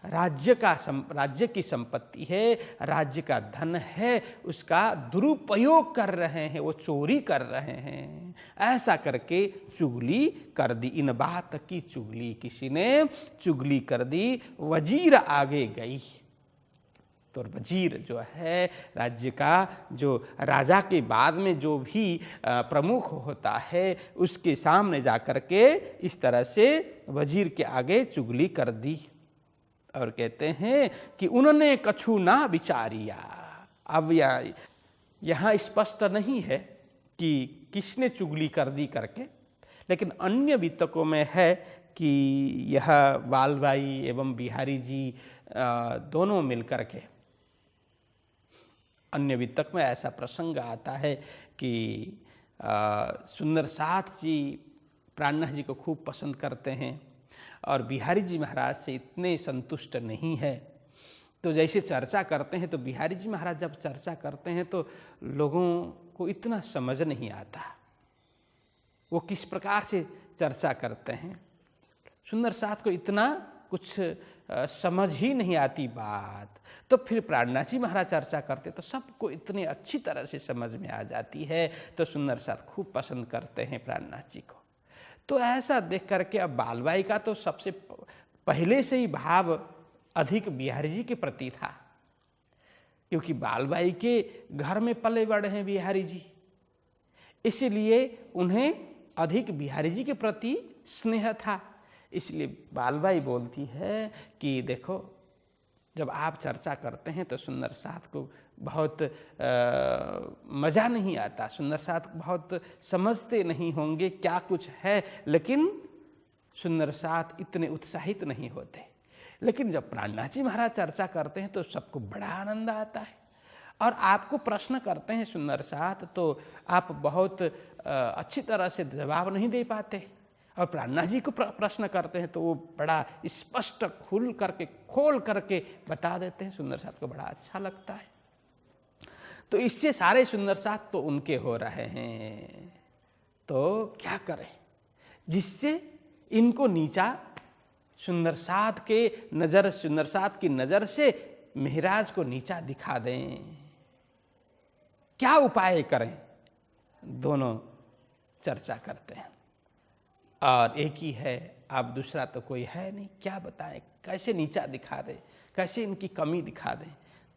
S1: राज्य की संपत्ति है, राज्य का धन है, उसका दुरुपयोग कर रहे हैं, वो चोरी कर रहे हैं। ऐसा करके चुगली कर दी। इन बात की चुगली, किसी ने चुगली कर दी। वजीर आगे गई। तो वजीर जो है राज्य का, जो राजा के बाद में जो भी प्रमुख होता है, उसके सामने जाकर के इस तरह से वजीर के आगे चुगली कर दी। और कहते हैं कि उन्होंने कछु ना विचारिया। अब यहाँ स्पष्ट नहीं है कि किसने चुगली कर दी करके, लेकिन अन्य वितकों में है कि यह बालबाई एवं बिहारी जी दोनों मिलकर के, अन्य वितक में ऐसा प्रसंग आता है कि सुंदर साथ जी प्राणनाथ जी को खूब पसंद करते हैं और बिहारी जी महाराज से इतने संतुष्ट नहीं है। तो जैसे चर्चा करते हैं, तो बिहारी जी महाराज जब चर्चा करते हैं तो लोगों को इतना समझ नहीं आता वो किस प्रकार से चर्चा करते हैं। सुंदर साथ को इतना कुछ समझ ही नहीं आती बात। तो फिर प्राणनाथ जी महाराज चर्चा करते तो सबको इतनी अच्छी तरह से समझ में आ जाती है। तो सुंदर साथ खूब पसंद करते हैं प्राणनाथ जी को। तो ऐसा देख करके अब बालबाई का तो सबसे पहले से ही भाव अधिक बिहारी जी के प्रति था, क्योंकि बालबाई के घर में पले बड़े हैं बिहारी जी, इसलिए उन्हें अधिक बिहारी जी के प्रति स्नेह था। इसलिए बालबाई बोलती है कि देखो, जब आप चर्चा करते हैं तो सुंदर साथ को बहुत मज़ा नहीं आता, सुंदर साथ बहुत समझते नहीं होंगे क्या कुछ है, लेकिन सुंदर साथ इतने उत्साहित नहीं होते। लेकिन जब प्राणनाथ जी महाराज चर्चा करते हैं तो सबको बड़ा आनंद आता है। और आपको प्रश्न करते हैं सुंदर साथ, तो आप बहुत अच्छी तरह से जवाब नहीं दे पाते, और प्राणनाथ जी को प्रश्न करते हैं तो वो बड़ा स्पष्ट खोल करके बता देते हैं। सुंदर साथ को बड़ा अच्छा लगता है। तो इससे सारे सुंदर साथ तो उनके हो रहे हैं, तो क्या करें जिससे इनको नीचा सुंदर साथ की नज़र से महराज को नीचा दिखा दें। क्या उपाय करें, दोनों चर्चा करते हैं। और एक ही है, अब दूसरा तो कोई है नहीं, क्या बताएं, कैसे नीचा दिखा दे, कैसे इनकी कमी दिखा दें।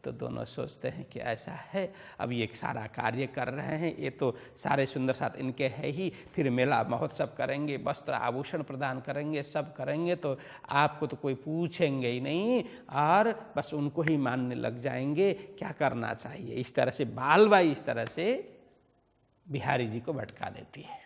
S1: तो दोनों सोचते हैं कि ऐसा है, अब ये सारा कार्य कर रहे हैं, ये तो सारे सुंदर साथ इनके है ही, फिर मेला महोत्सव करेंगे, वस्त्र आभूषण प्रदान करेंगे, सब करेंगे, तो आपको तो कोई पूछेंगे ही नहीं और बस उनको ही मानने लग जाएंगे। क्या करना चाहिए? इस तरह से बालबाई इस तरह से बिहारी जी को भटका देती है।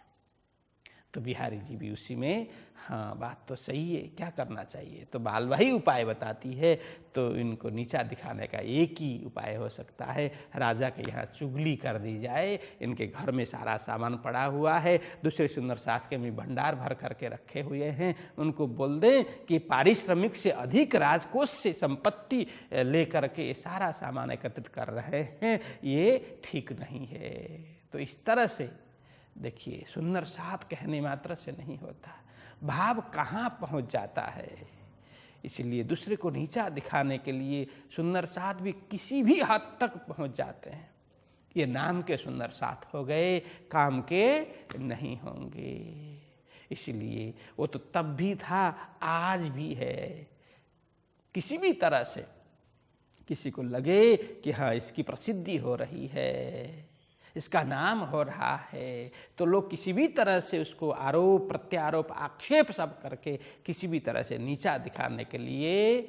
S1: तो बिहारी जी भी उसी में, हाँ बात तो सही है, क्या करना चाहिए? तो बालबाई उपाय बताती है। तो इनको नीचा दिखाने का एक ही उपाय हो सकता है, राजा के यहाँ चुगली कर दी जाए। इनके घर में सारा सामान पड़ा हुआ है, दूसरे सुंदर साथ के भी भंडार भर करके रखे हुए हैं, उनको बोल दें कि पारिश्रमिक से अधिक राजकोष से संपत्ति लेकर के ये सारा सामान एकत्रित कर रहे हैं, ये ठीक नहीं है। तो इस तरह से देखिए, सुंदर साथ कहने मात्र से नहीं होता, भाव कहाँ पहुँच जाता है। इसलिए दूसरे को नीचा दिखाने के लिए सुंदर साथ भी किसी भी हद तक पहुँच जाते हैं। ये नाम के सुंदर साथ हो गए, काम के नहीं होंगे। इसलिए वो तो तब भी था, आज भी है। किसी भी तरह से किसी को लगे कि हाँ इसकी प्रसिद्धि हो रही है, इसका नाम हो रहा है, तो लोग किसी भी तरह से उसको आरोप प्रत्यारोप आक्षेप सब करके किसी भी तरह से नीचा दिखाने के लिए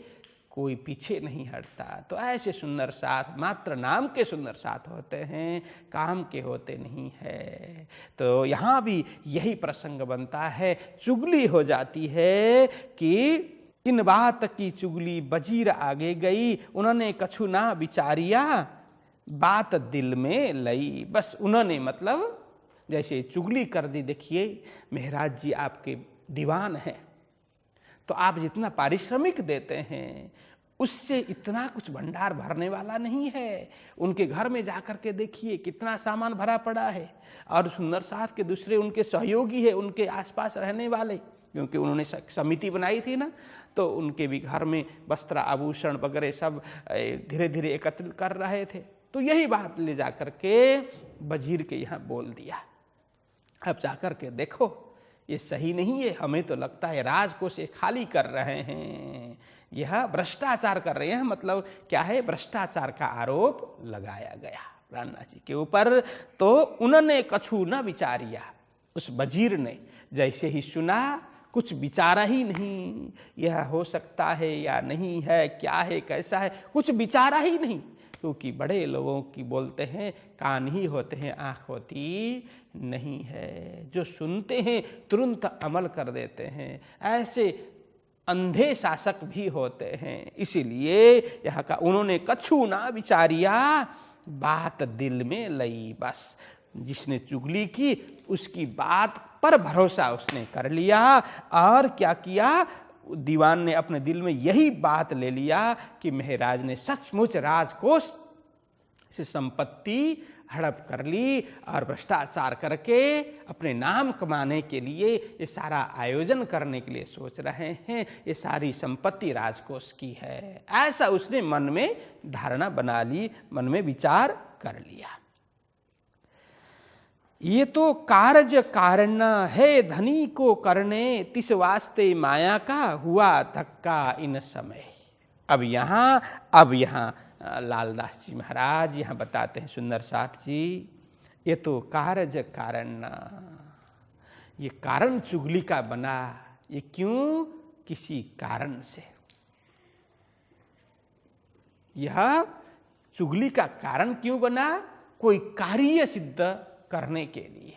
S1: कोई पीछे नहीं हटता। तो ऐसे सुंदर साथ मात्र नाम के सुंदर साथ होते हैं, काम के होते नहीं है। तो यहाँ भी यही प्रसंग बनता है, चुगली हो जाती है कि इन बात की चुगली वजीर आगे गई, उन्होंने कछु ना विचारिया, बात दिल में लई। बस उन्होंने मतलब जैसे चुगली कर दी। देखिए महराज जी आपके दीवान हैं, तो आप जितना पारिश्रमिक देते हैं उससे इतना कुछ भंडार भरने वाला नहीं है। उनके घर में जाकर के देखिए कितना सामान भरा पड़ा है, और सुंदर साथ के दूसरे उनके सहयोगी है, उनके आसपास रहने वाले, क्योंकि उन्होंने समिति बनाई थी ना, तो उनके भी घर में वस्त्र आभूषण वगैरह सब धीरे धीरे एकत्रित कर रहे थे। तो यही बात ले जा कर के वजीर के यहाँ बोल दिया, अब जाकर के देखो ये सही नहीं है, हमें तो लगता है राजकोष ये खाली कर रहे हैं, यह भ्रष्टाचार कर रहे हैं। मतलब क्या है, भ्रष्टाचार का आरोप लगाया गया प्राणनाथ जी के ऊपर। तो उन्होंने कछु न विचारिया, उस वजीर ने जैसे ही सुना कुछ विचारा ही नहीं, यह हो सकता है या नहीं है, क्या है कैसा है, कुछ विचारा ही नहीं। क्योंकि बड़े लोगों की बोलते हैं कान ही होते हैं, आँख होती नहीं है, जो सुनते हैं तुरंत अमल कर देते हैं, ऐसे अंधे शासक भी होते हैं। इसीलिए यहाँ का उन्होंने कछु ना विचारिया, बात दिल में लई, बस जिसने चुगली की उसकी बात पर भरोसा उसने कर लिया। और क्या किया, दीवान ने अपने दिल में यही बात ले लिया कि महाराज ने सचमुच राजकोष से संपत्ति हड़प कर ली और भ्रष्टाचार करके अपने नाम कमाने के लिए ये सारा आयोजन करने के लिए सोच रहे हैं, ये सारी संपत्ति राजकोष की है, ऐसा उसने मन में धारणा बना ली, मन में विचार कर लिया। ये तो कारज कारण है धनी को करने, तिस वास्ते माया का हुआ धक्का इन समय। अब यहाँ लालदास जी महाराज यहाँ बताते हैं सुंदर साथ जी, ये तो कारज कारण, ये कारण चुगली का बना, ये क्यों, किसी कारण से। यह चुगली का कारण क्यों बना, कोई कार्य सिद्ध करने के लिए,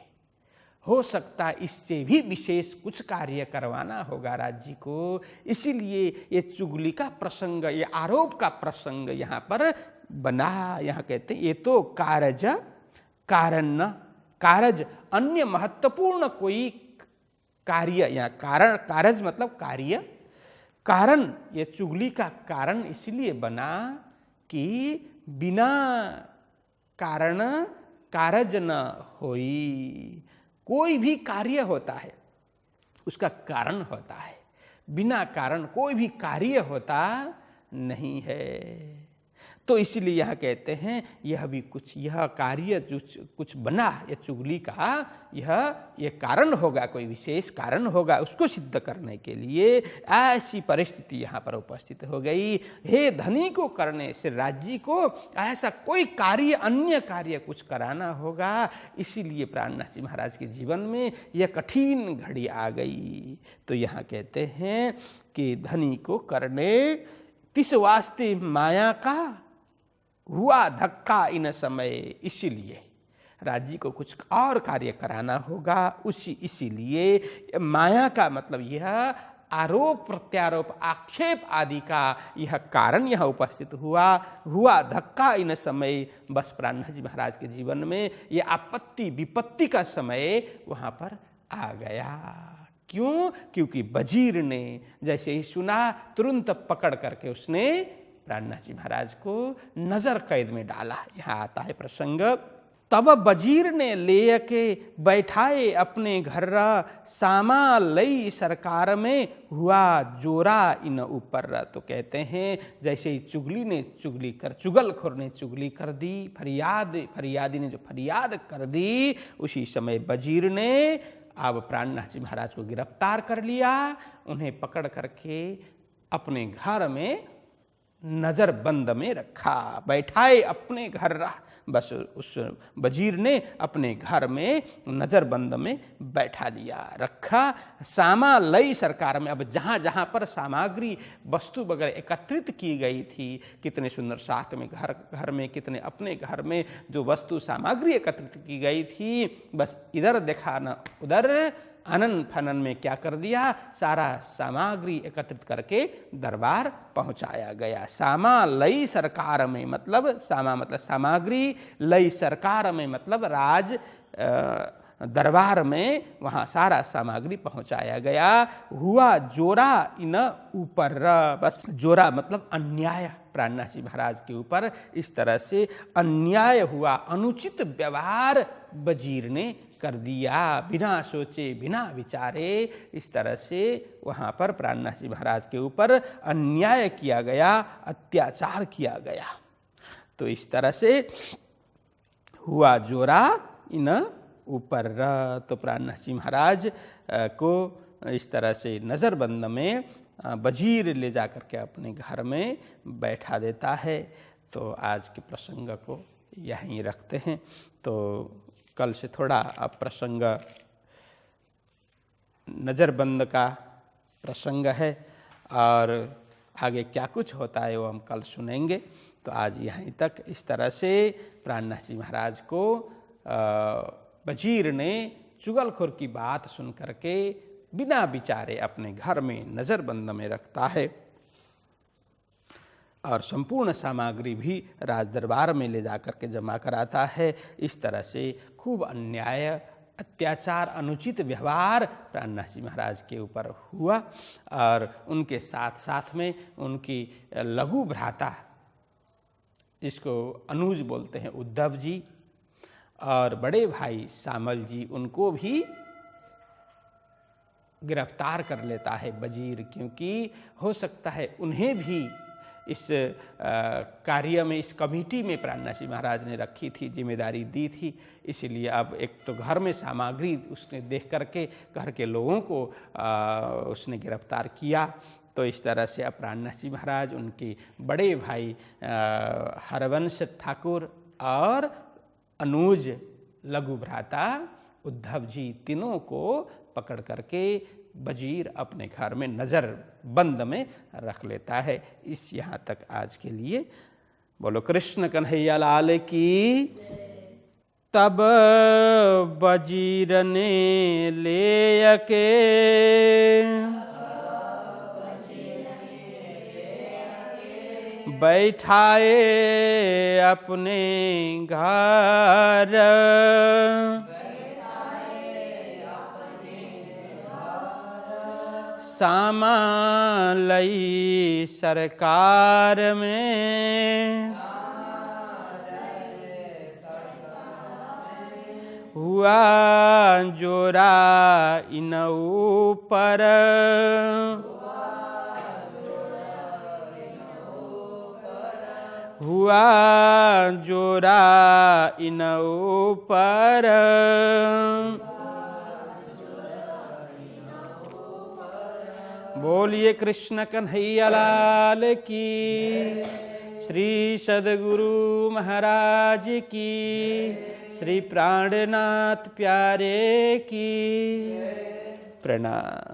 S1: हो सकता है इससे भी विशेष कुछ कार्य करवाना होगा राज्य को, इसीलिए ये चुगली का प्रसंग, ये आरोप का प्रसंग यहाँ पर बना। यहाँ कहते हैं ये तो कारज कारण, कारज अन्य महत्वपूर्ण कोई कार्य, यहाँ कारण, कारज मतलब कार्य, कारण ये चुगली का कारण इसलिए बना कि बिना कारण कारज न होई। कोई भी कार्य होता है उसका कारण होता है, बिना कारण कोई भी कार्य होता नहीं है। तो इसलिए यहाँ कहते हैं यह भी कुछ, यह कार्य जो कुछ बना, यह चुगली का यह कारण होगा, कोई विशेष कारण होगा, उसको सिद्ध करने के लिए ऐसी परिस्थिति यहाँ पर उपस्थित हो गई। हे धनी को करने से राज्य को ऐसा कोई कार्य, अन्य कार्य कुछ कराना होगा, इसीलिए प्राणनाथ जी महाराज के जीवन में यह कठिन घड़ी आ गई। तो यहाँ कहते हैं कि धनी को करने तिस वास्ते माया का हुआ धक्का इन समय, इसीलिए राज्य को कुछ और कार्य कराना होगा, इसीलिए माया का मतलब यह आरोप प्रत्यारोप आक्षेप आदि का यह कारण यहाँ उपस्थित हुआ धक्का इन समय। बस प्राणनाथ जी महाराज के जीवन में यह आपत्ति विपत्ति का समय वहाँ पर आ गया। क्यों? क्योंकि वजीर ने जैसे ही सुना तुरंत पकड़ करके उसने प्राणनाथ जी महाराज को नजर कैद में डाला। यहाँ आता है प्रसंग, तब वजीर ने ले के बैठाए अपने घर, सामा लई सरकार में हुआ जोरा इन ऊपर। तो कहते हैं जैसे ही चुगलखोर ने चुगली कर दी, फरियादी ने जो फरियाद कर दी, उसी समय वजीर ने अब प्राणनाथ जी महाराज को गिरफ्तार कर लिया, उन्हें पकड़ करके अपने घर में नजरबंद में रखा, बैठाए अपने घर। बस उस वजीर ने अपने घर में नजरबंद में बैठा लिया, रखा। सामा लई सरकार में, अब जहाँ जहाँ पर सामग्री वस्तु वगैरह एकत्रित की गई थी, कितने सुंदर साथ में घर में, कितने अपने घर में जो वस्तु सामग्री एकत्रित की गई थी, बस इधर देखा न उधर, अनन फनन में क्या कर दिया, सारा सामग्री एकत्रित करके दरबार पहुंचाया गया। सामा लई सरकार में मतलब, सामा मतलब सामग्री, लई सरकार में मतलब दरबार में वहाँ सारा सामग्री पहुँचाया गया। हुआ जोरा इन ऊपर, बस जोरा मतलब अन्याय प्राणनाथ जी महाराज के ऊपर इस तरह से अन्याय हुआ, अनुचित व्यवहार वजीर ने कर दिया, बिना सोचे बिना विचारे इस तरह से वहाँ पर प्राणनाथ जी महाराज के ऊपर अन्याय किया गया, अत्याचार किया गया। तो इस तरह से हुआ जोरा इन ऊपर। तो प्राणनाथ जी महाराज को इस तरह से नज़रबंद में वजीर ले जा कर के अपने घर में बैठा देता है। तो आज के प्रसंग को यहीं रखते हैं। तो कल से थोड़ा अब प्रसंग नज़रबंद का प्रसंग है और आगे क्या कुछ होता है वो हम कल सुनेंगे। तो आज यहीं तक इस तरह से प्राणनाथ जी महाराज को वजीर ने चुगलखोर की बात सुन करके बिना विचारे अपने घर में नज़रबंद में रखता है और संपूर्ण सामग्री भी राज दरबार में ले जाकर के जमा कराता है। इस तरह से खूब अन्याय, अत्याचार, अनुचित व्यवहार प्राणनाथ जी महाराज के ऊपर हुआ और उनके साथ साथ में उनकी लघु भ्राता, जिसको अनुज बोलते हैं, उद्धव जी और बड़े भाई शामल जी, उनको भी गिरफ्तार कर लेता है वजीर, क्योंकि हो सकता है उन्हें भी इस कार्य में, इस कमेटी में प्राणनाथ जी महाराज ने रखी थी, जिम्मेदारी दी थी। इसलिए अब एक तो घर में सामग्री उसने देख करके घर के लोगों को उसने गिरफ्तार किया। तो इस तरह से अब प्राणनाथ जी महाराज, उनके बड़े भाई हरवंश ठाकुर और अनुज लघु भ्राता उद्धव जी, तीनों को पकड़ करके वजीर अपने घर में नज़र बंद में रख लेता है। इस यहाँ तक आज के लिए। बोलो कृष्ण कन्हैया लाल की। तब वजीर ने ले के बैठाए अपने घर, सामा लई सरकार में, हुआ जोरा इन ऊपर, हुआ जोरा इन ऊपर। बोलिए कृष्ण कन्हैया लाल की। श्री सद्गुरु महाराज की। श्री प्राणनाथ प्यारे की। प्रणाम।